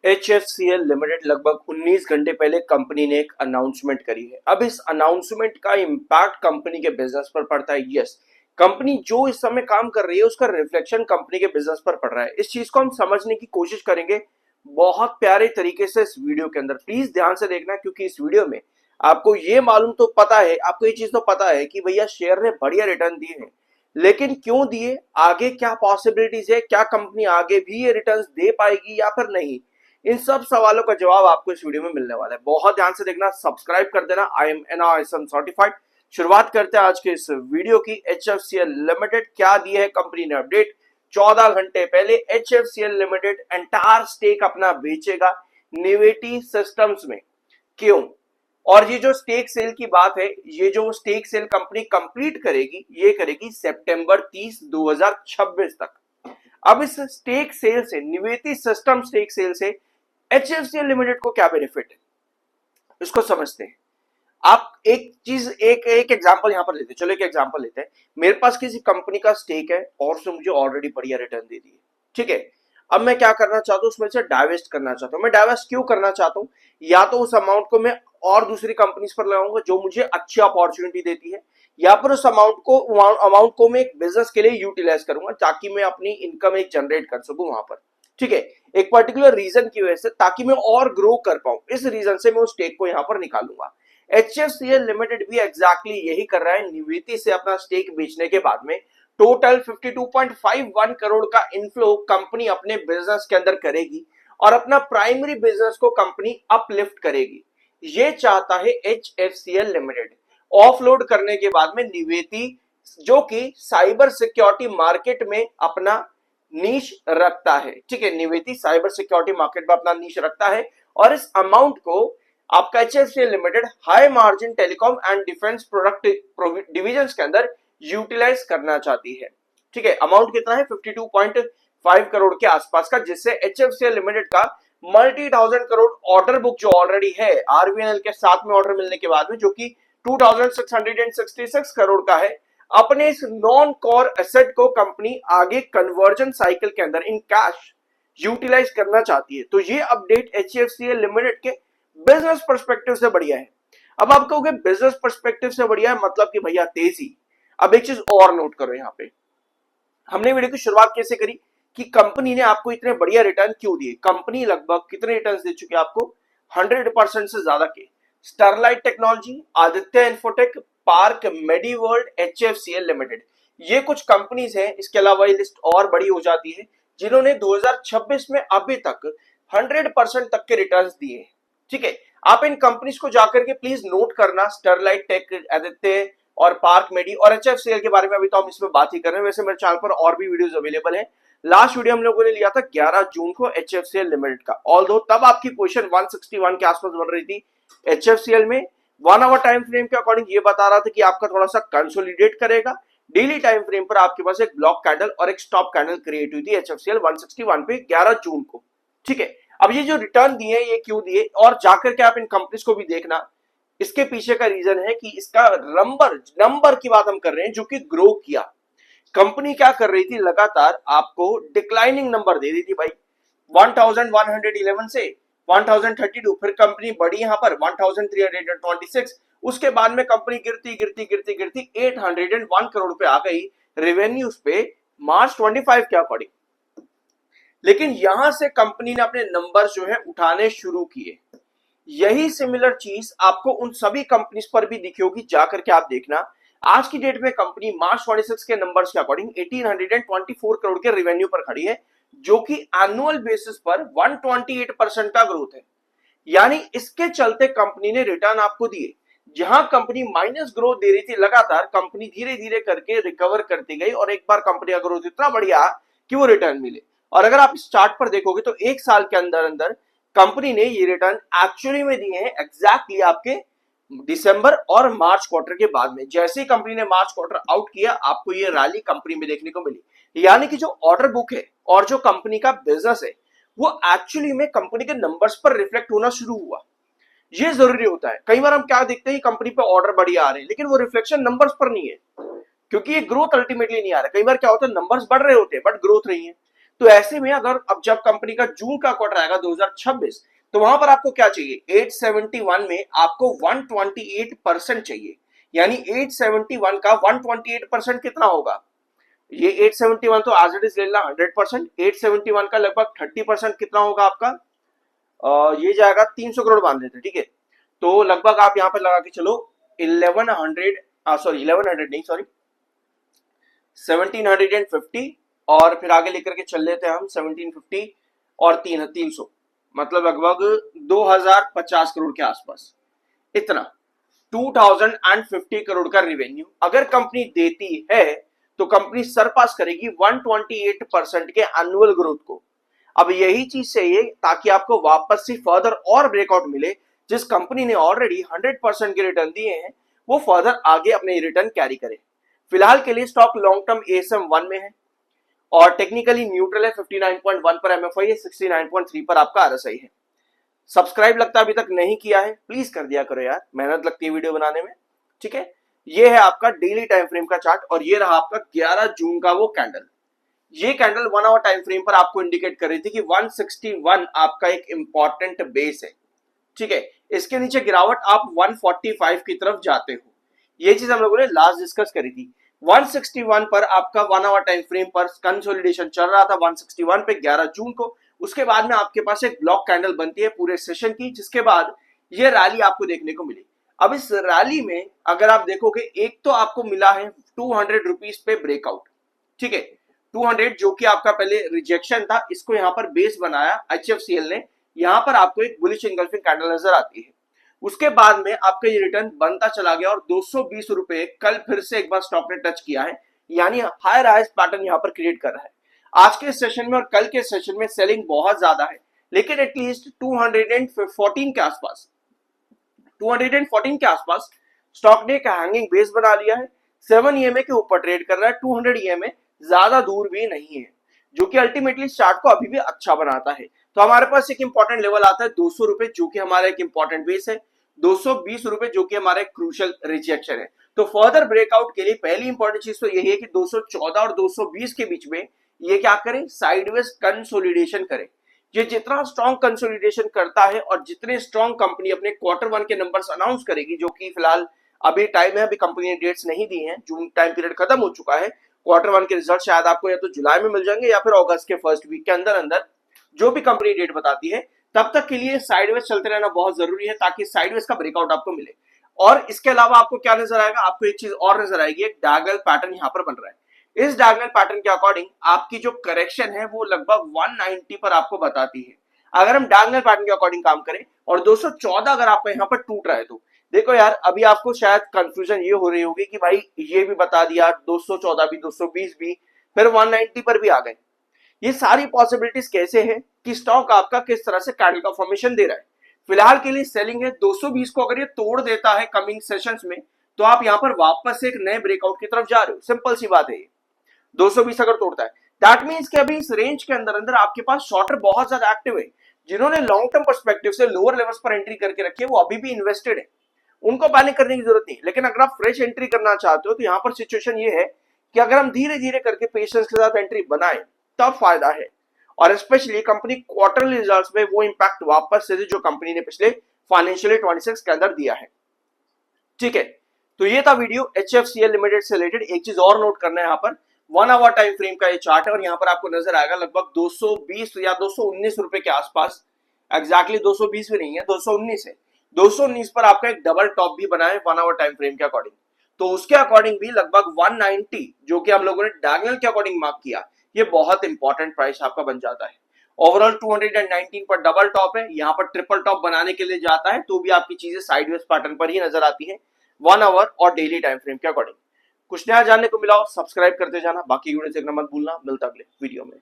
HFCL limited लगभग 19 घंटे पहले कंपनी ने एक अनाउंसमेंट करी है। अब इस अनाउंसमेंट का इम्पैक्ट कंपनी के बिजनेस पर पड़ता है। यस, कंपनी जो इस समय काम कर रही है उसका रिफ्लेक्शन कंपनी के बिजनेस पर पड़ रहा है। इस चीज को हम समझने की कोशिश करेंगे बहुत प्यारे तरीके से इस वीडियो के अंदर। प्लीज ध्यान से देखना, क्योंकि इस वीडियो में आपको ये मालूम तो पता है, आपको ये चीज तो पता है कि भैया शेयर ने बढ़िया रिटर्न दिए हैं, लेकिन क्यों दिए, आगे क्या पॉसिबिलिटीज है, क्या कंपनी आगे भी ये रिटर्न्स दे पाएगी या फिर नहीं, इन सब सवालों का जवाब आपको इस वीडियो में मिलने वाला है। बहुत ध्यान से देखना, सब्सक्राइब कर देना। I am NISM certified. शुरुआत करते हैं आज के इस वीडियो की। HFCL लिमिटेड क्या दी है कंपनी ने अपडेट। 14 घंटे पहले HFCL लिमिटेड एंटायर स्टेक अपना बेचेगा निवेटी सिस्टम्स में। क्यों? और ये जो स्टेक सेल की बात है, ये जो स्टेक सेल कंपनी कंप्लीट करेगी, ये करेगी सितंबर 30, 2026 तक। अब इस स्टेक सेल से, निवेती सिस्टम स्टेक सेल से HFCL लिमिटेड को क्या बेनिफिट है, इसको समझते हैं। आप एक चीज, एक एग्जांपल यहां पर लेते हैं। चलो एक एग्जांपल लेते हैं। मेरे पास किसी कंपनी का स्टेक है और उसने मुझे ऑलरेडी बढ़िया रिटर्न दे दी है, ठीक है। अब मैं क्या करना चाहता हूं, उसमें से डाइवेस्ट करना चाहता हूं। मैं डाइवेस्ट क्यों करना चाहता हूं? या तो उस अमाउंट को मैं और दूसरी कंपनीज पर लगाऊंगा जो मुझे अच्छी अपॉर्चुनिटी देती है, या फिर उस अमाउंट को मैं एक बिजनेस के लिए यूटिलाइज करूंगा ताकि मैं अपनी इनकम एक जनरेट कर सकूं वहां पर, ठीक है, एक पर्टिकुलर रीजन की वजह से, ताकि मैं और ग्रो कर पाऊं। इस रीजन से मैं उस स्टेक को यहां पर निकालूंगा। HFCL लिमिटेड भी एग्जैक्टली यही कर रहा है। निवेती से अपना स्टेक बेचने के बाद में टोटल 52.51 करोड़ का इनफ्लो कंपनी अपने बिजनेस के अंदर करेगी और अपना प्राइमरी बिजनेस को कंपनी अपलिफ्ट करेगी। ये चाहता है HFCL लिमिटेड। ऑफलोड करने के बाद में निवेती, जो कि साइबर सिक्योरिटी मार्केट में अपना नीश रखता है, ठीक है, निवेती साइबर सिक्योरिटी मार्केट में अपना नीश रखता है, और इस अमाउंट को आपका HFCL limited high margin telecom and defence product division के अंदर यूटिलाइज करना चाहती है, ठीक है। अमाउंट कितना है? 52.5 करोड़ के आसपास का, जिससे HFCL लिमिटेड का मल्टी 1000 करोड़ ऑर्डर बुक जो ऑलरेडी है RVNL के साथ में ऑर्डर मिलने के बाद में, जो कि 2666 करोड़ का है, अपने इस नॉन कोर एसेट को कंपनी आगे कन्वर्जन साइकिल के अंदर इन कैश यूटिलाइज करना चाहती है। तो ये अपडेट HFCL लिमिटेड के बिजनेस पर्सपेक्टिव से बढ़िया है। अब आप कहोगे बिजनेस पर्सपेक्टिव से बढ़िया है मतलब कि भैया तेजी। अब एक चीज और नोट करो, यहां पे हमने वीडियो की शुरुआत कैसे करी कि कंपनी ने आपको इतने बढ़िया रिटर्न क्यों दिए। कंपनी लगभग कितने रिटर्न दे चुकी है आपको? 100% से ज्यादा के। Sterlite Technology, Aditya Infotech, Park Mediworld, HFCL limited, ये कुछ कंपनीज हैं। इसके अलावा ये लिस्ट और बड़ी हो जाती है जिन्होंने 2026 में अभी तक 100% तक के रिटर्न दिए, ठीक है। आप इन कंपनीज को जाकर के प्लीज नोट करना, स्टरलाइट टेक, आदित्य और पार्क मेडी और HFCL के बारे में अभी तो हम इसमें बात ही कर रहे हैं। वैसे मेरे चैनल पर और भी वीडियोस अवेलेबल हैं। लास्ट वीडियो हम लोगों ने लिया था 11 जून को HFCL लिमिटेड का। ऑल्दो तब आपकी पोजीशन 161 के आसपास बन रही थी। HFCL में 1 आवर टाइम फ्रेम के अकॉर्डिंग ये बता रहा था कि आपका थोड़ा सा कंसोलिडेट करेगा। डेली टाइम फ्रेम पर आपके पास एक ब्लॉक कैंडल और एक स्टॉप कैंडल क्रिएट हुई थी HFCL 161 पे 11 जून को, ठीक है। अब ये जो रिटर्न दिए ये क्यों दिए, और जाकर के आप इन कंपनीज को भी देखना। इसके पीछे का रीजन है कि इसका नंबर की बात हम कर रहे हैं जो कि ग्रो किया। कंपनी क्या कर रही थी, लगातार आपको डिक्लाइनिंग नंबर दे रही थी भाई। 1111 से 1032, फिर कंपनी बढ़ी यहां पर 1326, उसके बाद में कंपनी गिरती गिरती गिरती गिरती 801 करोड़ पे आ गई रेवेन्यूज पे मार्च 25 के अकॉर्डिंग। लेकिन यहां से कंपनी ने अपने नंबर जो है उठाने शुरू किए। यही सिमिलर चीज आपको उन सभी कंपनीज पर भी दिखी होगी, जाकर के आप देखना। आज की डेट में कंपनी मार्च 26 के नंबर्स के अकॉर्डिंग 1824 करोड़ के रेवेन्यू पर खड़ी है, जो कि एनुअल बेसिस पर 128% का ग्रोथ है। यानी इसके चलते कंपनी ने रिटर्न आपको दिए। जहां कंपनी माइनस ग्रोथ दे रही थी, लगातार कंपनी धीरे धीरे करके रिकवर करती गई और एक बार कंपनी का ग्रोथ इतना बढ़िया कि वो रिटर्न मिले। और अगर आप इस चार्ट पर देखोगे तो एक साल के अंदर अंदर कंपनी ने ये रिटर्न एक्चुअली में दिए हैं एग्जैक्टली आपके दिसंबर और मार्च क्वार्टर के बाद में। जैसे ही कंपनी ने मार्च क्वार्टर आउट किया, आपको ये रैली कंपनी में देखने को मिली। यानी कि जो ऑर्डर बुक है और जो कंपनी का बिजनेस है वो एक्चुअली में कंपनी के नंबर्स पर रिफ्लेक्ट होना शुरू हुआ। ये जरूरी होता है। कई बार हम क्या देखते हैं, कंपनी पे ऑर्डर बढ़िया आ रहे हैं लेकिन वो रिफ्लेक्शन नंबर्स पर नहीं है, क्योंकि ये ग्रोथ अल्टीमेटली नहीं आ रहा है। कई बार क्या होता है, नंबर्स बढ़ रहे होते हैं बट ग्रोथ नहीं है। तो ऐसे में अगर अब जब कंपनी का जून का क्वार्टर आएगा 2026, तो वहां पर आपको क्या चाहिए, 871 में आपको 128% चाहिए। यानी 871 का 128% कितना होगा, ये 871 तो एज इट इज ले लेना 100%, 871 का लगभग 30% कितना होगा आपका, ये जाएगा 300 करोड़ मान लेते हैं, ठीक है। तो लगभग आप यहां पर लगा के चलो 1100, सॉरी 1100 नहीं, सॉरी 1750, और फिर आगे लेकर के चल लेते हैं हम 1750 और 300, मतलब लगभग 2050 करोड़ के आसपास, इतना 2050 करोड़ का रिवेन्यू अगर कंपनी देती है तो कंपनी सरपास करेगी 128% के एनुअल ग्रोथ को। अब यही चीज चाहिए ताकि आपको वापस से फर्दर और ब्रेकआउट मिले। जिस कंपनी ने ऑलरेडी 100% के रिटर्न दिए हैं वो फर्दर आगे अपने रिटर्न कैरी करे। फिलहाल के लिए स्टॉक लॉन्ग टर्म एएसएम 1 में है और टेक्निकली न्यूट्रल है, 59.1 पर एमएफआई है, 69.3 पर आपका आरएसआई है। सब्सक्राइब लगता अभी तक नहीं किया है प्लीज कर दिया करो यार, मेहनत लगती है वीडियो बनाने में, ठीक है। ये है आपका डेली टाइम फ्रेम का चार्ट और ये रहा आपका 11 जून का वो कैंडल। ये कैंडल 1 आवर टाइम फ्रेम पर आपको इंडिकेट कर रही थी कि 161 आपका एक इंपॉर्टेंट बेस है, ठीक है। इसके नीचे गिरावट आप 145 की तरफ जाते हो, ये चीज हम लोगों ने लास्ट डिस्कस करी थी। 161 पर आपका 1 आवर टाइम फ्रेम पर कंसोलिडेशन चल रहा था 161 पे 11 जून को। उसके बाद में आपके पास एक ब्लॉक कैंडल बनती है पूरे सेशन की, जिसके बाद ये रैली आपको देखने को मिली। अब इस रैली में अगर आप देखोगे एक तो आपको मिला है 200 रुपीज पे ब्रेकआउट, ठीक है। 200 जो कि आपका पहले रिजेक्शन था, इसको यहां पर बेस बनाया एचएफसीएल ने, यहां पर आपको एक बुलिश इंगल्फिंग कैंडल नजर आती है। उसके बाद में आपका ये रिटर्न बनता चला गया और 220 रुपए कल फिर से एक बार स्टॉक ने टच किया है, यानी हायर हाइस्ट पैटर्न यहां पर क्रिएट कर रहा है। आज के सेशन में और कल के सेशन में सेलिंग बहुत ज्यादा है, लेकिन एटलीस्ट 214 के आसपास 214 के आसपास स्टॉक ने एक हैंगिंग बेस बना लिया है। 7 ईएमए के ऊपर ट्रेड कर रहा है, 200 ईएमए ज्यादा दूर भी नहीं है, जो कि अल्टीमेटली चार्ट को अभी भी अच्छा बनाता है। तो हमारे पास एक इंपॉर्टेंट लेवल आता है 200 रुपए, जो कि हमारा एक इंपॉर्टेंट बेस है, 220 रुपए जो कि हमारा एक क्रूशियल रिजेक्शन है। तो फर्दर ब्रेकआउट के लिए पहली इंपॉर्टेंट चीज तो यही है कि 214 और 220 के बीच में ये क्या करें, साइडवेज कंसोलिडेशन करें। ये जितना स्ट्रॉन्ग कंसोलिडेशन करता है और जितने स्ट्रॉन्ग कंपनी अपने क्वार्टर 1 के नंबर्स अनाउंस करेगी, जो कि फिलहाल अभी टाइम है, अभी कंपनी ने डेट्स नहीं दी हैं, जून टाइम पीरियड खत्म हो चुका है। क्वार्टर 1 के रिजल्ट शायद आपको या तो जुलाई में मिल जाएंगे या फिर अगस्त के फर्स्ट वीक के अंदर अंदर, जो भी कंपनी डेट बताती है। तब तक के लिए साइडवेज चलते रहना बहुत जरूरी है ताकि साइडवेज का ब्रेकआउट आपको मिले। और इसके अलावा आपको क्या नजर आएगा, आपको एक चीज और नजर आएगी, एक डायगोनल पैटर्न यहां पर बन रहा है। इस डायगोनल पैटर्न के अकॉर्डिंग आपकी जो करेक्शन है वो लगभग 190 पर आपको बताती है। अगर हम डायगोनल पैटर्न के अकॉर्डिंग काम करें और 214 अगर आपका यहां पर टूट रहा है, तो देखो यार अभी आपको शायद कंफ्यूजन ये हो रही होगी कि भाई ये भी बता दिया 214 भी 220 भी, फिर 190 पर भी आ गए। ये सारी पॉसिबिलिटीज कैसे हैं कि स्टॉक आपका किस तरह से कैंडल का फॉर्मेशन दे रहा है। फिलहाल के लिए सेलिंग है, 220 को अगर ये तोड़ देता है कमिंग सेशंस में, तो आप यहां पर वापस से एक नए ब्रेकआउट की तरफ जा रहे हो, सिंपल सी बात है ये। 220 अगर तोड़ता है दैट मींस कि अभी इस रेंज के अंदर अंदर आपके पास शॉर्टर बहुत ज्यादा एक्टिव है। जिन्होंने लॉन्ग टर्म पर्सपेक्टिव से लोअर लेवल्स पर एंट्री करके रखी है वो अभी भी इन्वेस्टेड है, उनको पैनिक करने की जरूरत नहीं। लेकिन अगर आप फ्रेश एंट्री करना चाहते हो तो यहां पर सिचुएशन ये है कि अगर हम धीरे धीरे करके पेशेंस के साथ एंट्री बनाएं तब फायदा है। और स्पेशली कंपनी क्वार्टरली रिजल्ट्स में वो इंपैक्ट वापस से जो कंपनी ने पिछले फाइनेंशियल 26 के अंदर दिया है, ठीक है। तो ये था वीडियो एचएफसीएल लिमिटेड से रिलेटेड। एक चीज और नोट करना है, यहाँ पर 1 आवर टाइम फ्रेम का ये चार्ट है और यहाँ पर आपको नजर आएगा लगभग 220 या 219 रुपए के आसपास, एग्जैक्टली 220 भी नहीं है, 219 है। 219 पर आपका एक डबल टॉप भी बना है 1 आवर टाइम फ्रेम के अकॉर्डिंग। तो उसके अकॉर्डिंग भी लगभग 190 जो कि हम लोगों ने डायगोनल के अकॉर्डिंग मार्क किया, ये बहुत इंपॉर्टेंट प्राइस आपका बन जाता है। ओवरऑल 219 पर डबल टॉप है, यहाँ पर ट्रिपल टॉप बनाने के लिए जाता है तो भी आपकी चीजें साइडवेज पैटर्न पर ही नजर आती है 1 आवर और डेली टाइम फ्रेम के अकॉर्डिंग। कुछ नया जानने को मिला हो सब्सक्राइब करते जाना, बाकी वीडियो देखना मत भूलना। मिलता अगले वीडियो में।